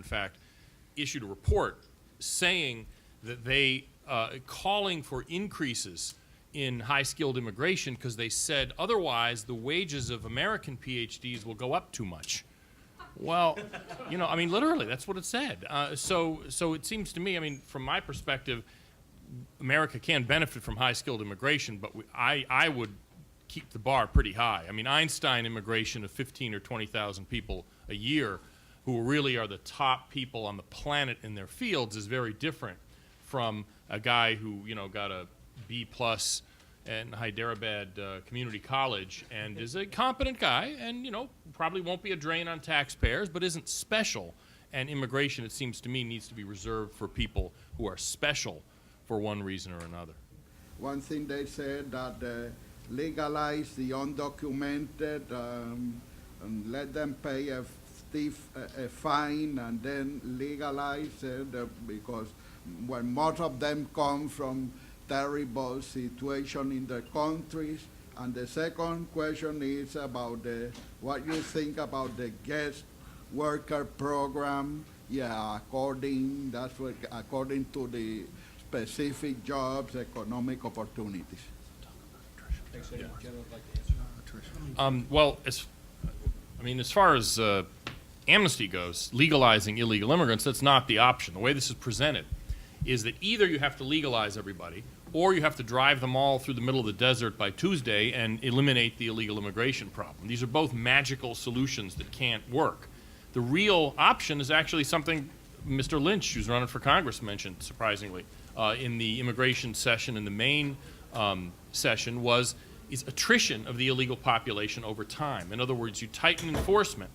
in fact, issued a report saying that they, calling for increases in high-skilled immigration because they said otherwise the wages of American PhDs will go up too much. Well, you know, I mean, literally, that's what it said. So it seems to me, I mean, from my perspective, America can benefit from high-skilled immigration, but I would keep the bar pretty high. I mean, Einstein immigration of 15 or 20,000 people a year who really are the top people on the planet in their fields is very different from a guy who, you know, got a B+ at Hyderabad Community College and is a competent guy and, you know, probably won't be a drain on taxpayers, but isn't special. And immigration, it seems to me, needs to be reserved for people who are special for one reason or another. One thing they said that legalize the undocumented and let them pay a stiff fine and then legalize it because when most of them come from terrible situation in their countries. And the second question is about what you think about the guest worker program. Yeah, according to the specific jobs, economic opportunities. Thanks. Anyone would like to answer? Well, as far as amnesty goes, legalizing illegal immigrants, that's not the option. The way this is presented is that either you have to legalize everybody or you have to drive them all through the middle of the desert by Tuesday and eliminate the illegal immigration problem. These are both magical solutions that can't work. The real option is actually something Mr. Lynch, who's running for Congress, mentioned, surprisingly, in the immigration session in the Maine session is attrition of the illegal population over time. In other words, you tighten enforcement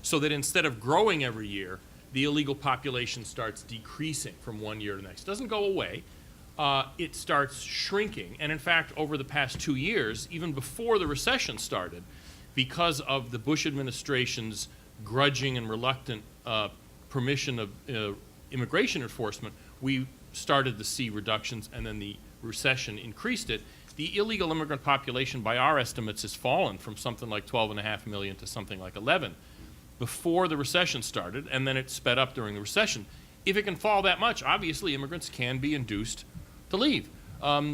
so that instead of growing every year, the illegal population starts decreasing from one year to the next. It doesn't go away. It starts shrinking. And in fact, over the past 2 years, even before the recession started, because of the Bush administration's grudging and reluctant permission of immigration enforcement, we started to see reductions, and then the recession increased it. The illegal immigrant population, by our estimates, has fallen from something like 12.5 million to something like 11 before the recession started, and then it sped up during the recession. If it can fall that much, obviously immigrants can be induced to leave.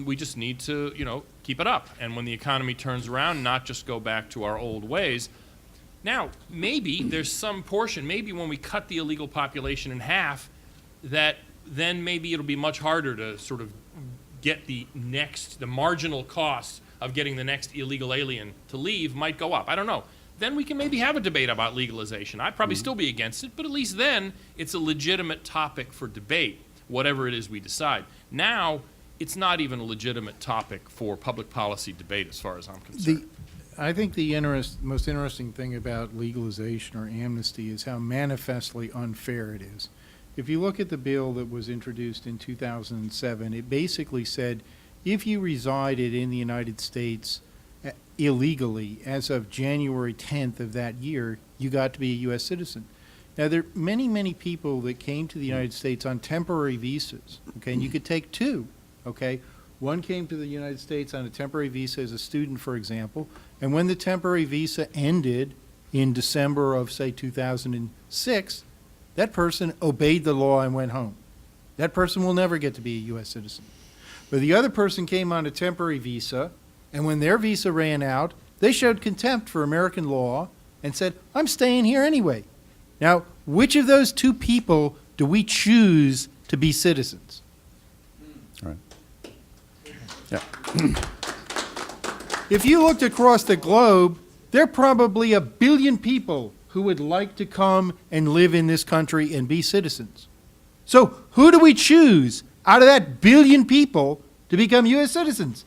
We just need to, you know, keep it up. And when the economy turns around, not just go back to our old ways. Now, maybe there's some portion, maybe when we cut the illegal population in half, that then maybe it'll be much harder to sort of get the marginal cost of getting the next illegal alien to leave might go up. I don't know. Then we can maybe have a debate about legalization. I'd probably still be against it, but at least then it's a legitimate topic for debate, whatever it is we decide. Now, it's not even a legitimate topic for public policy debate as far as I'm concerned. I think the most interesting thing about legalization or amnesty is how manifestly unfair it is. If you look at the bill that was introduced in 2007, it basically said if you resided in the United States illegally as of January 10th of that year, you got to be a U.S. citizen. Now, there are many, many people that came to the United States on temporary visas, okay, and you could take two, okay? One came to the United States on a temporary visa as a student, for example, and when the temporary visa ended in December of, say, 2006, that person obeyed the law and went home. That person will never get to be a U.S. citizen. But the other person came on a temporary visa, and when their visa ran out, they showed contempt for American law and said, I'm staying here anyway. Now, which of those two people do we choose to be citizens? All right. Yeah. If you looked across the globe, there are probably 1 billion people who would like to come and live in this country and be citizens. So who do we choose out of that 1 billion people to become U.S. citizens?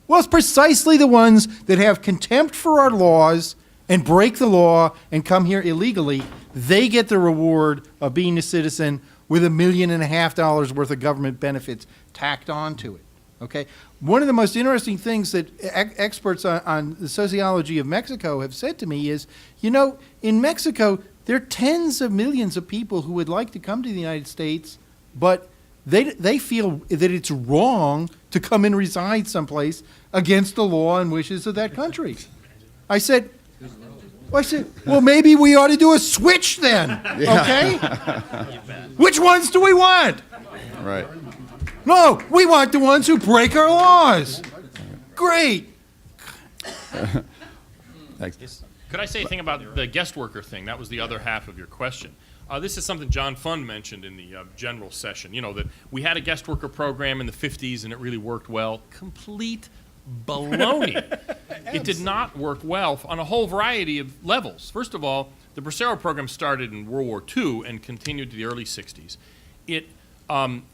Well, it's precisely the ones that have contempt for our laws and break the law and come here illegally. They get the reward of being a citizen with $1.5 million worth of government benefits tacked onto it. Okay? One of the most interesting things that experts on the sociology of Mexico have said to me is, you know, in Mexico, there are tens of millions of people who would like to come to the United States, but they feel that it's wrong to come and reside someplace against the law and wishes of that country. I said, I said, well, maybe we ought to do a switch then, okay? Which ones do we want? Right. No, we want the ones who break our laws. Great. Thanks. Could I say a thing about the guest worker thing? That was the other half of your question. This is something John Fund mentioned in the general session, you know, that we had a guest worker program in the 50s and it really worked well. Complete baloney. It did not work well on a whole variety of levels. First of all, the Bracero program started in World War II and continued to the early 60s. It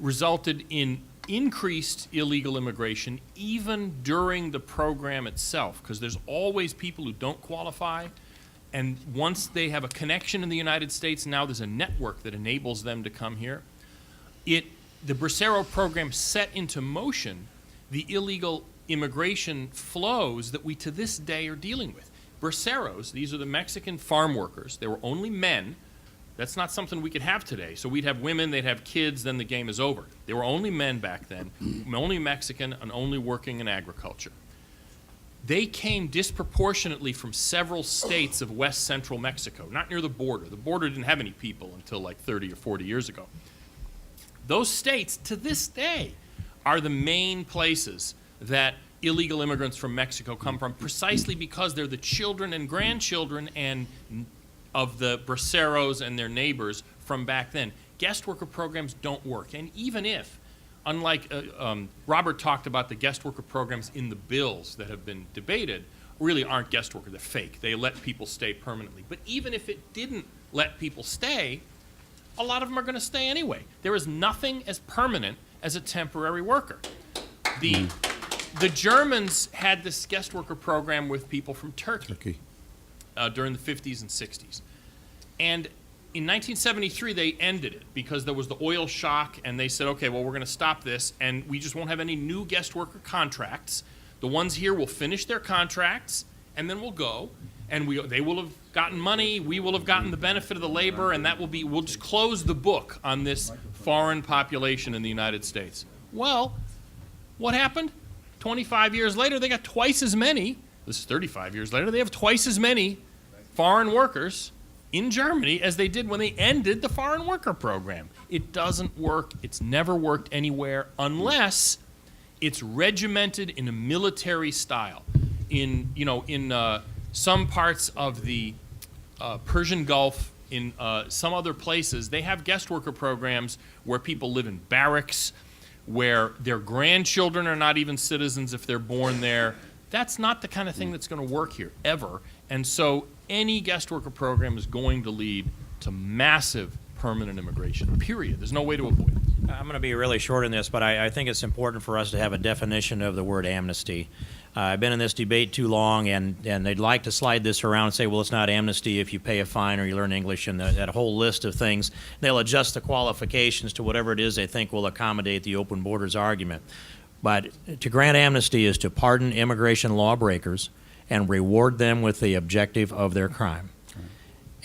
resulted in increased illegal immigration even during the program itself, because there's always people who don't qualify, and once they have a connection in the United States, now there's a network that enables them to come here. The Bracero program set into motion the illegal immigration flows that we to this day are dealing with. Braceros, these are the Mexican farm workers. They were only men. That's not something we could have today. So we'd have women, they'd have kids, then the game is over. They were only men back then, only Mexican, and only working in agriculture. They came disproportionately from several states of west central Mexico, not near the border. The border didn't have any people until like 30 or 40 years ago. Those states, to this day, are the main places that illegal immigrants from Mexico come from, precisely because they're the children and grandchildren of the Braceros and their neighbors from back then. Guest worker programs don't work. And even if, unlike Robert talked about the guest worker programs in the bills that have been debated, really aren't guest worker, they're fake. They let people stay permanently. But even if it didn't let people stay, a lot of them are going to stay anyway. There is nothing as permanent as a temporary worker. The Germans had this guest worker program with people from Turkey. During the 50s and 60s. And in 1973, they ended it because there was the oil shock, and they said, okay, well, we're going to stop this, and we just won't have any new guest worker contracts. The ones here will finish their contracts, and then we'll go, and they will have gotten money, we will have gotten the benefit of the labor, and we'll just close the book on this foreign population in the United States. Well, what happened? 25 years later, they got twice as many. This is 35 years later. They have twice as many foreign workers in Germany as they did when they ended the foreign worker program. It doesn't work. It's never worked anywhere unless it's regimented in a military style. In some parts of the Persian Gulf, in some other places, they have guest worker programs where people live in barracks, where their grandchildren are not even citizens if they're born there. That's not the kind of thing that's going to work here, ever. And so any guest worker program is going to lead to massive permanent immigration, period. There's no way to avoid it. I'm going to be really short in this, but I think it's important for us to have a definition of the word amnesty. I've been in this debate too long, and they'd like to slide this around and say, well, it's not amnesty if you pay a fine or you learn English, and that whole list of things. They'll adjust the qualifications to whatever it is they think will accommodate the open borders argument. But to grant amnesty is to pardon immigration lawbreakers and reward them with the objective of their crime.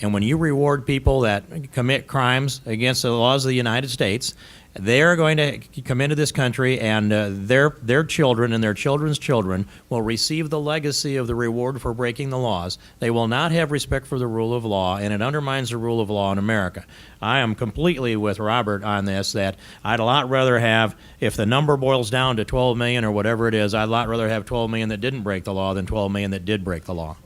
And when you reward people that commit crimes against the laws of the United States, they're going to come into this country, and their children and their children's children will receive the legacy of the reward for breaking the laws. They will not have respect for the rule of law, and it undermines the rule of law in America. I am completely with Robert on this, that I'd a lot rather have, if the number boils down to 12 million or whatever it is, I'd a lot rather have 12 million that didn't break the law than 12 million that did break the law.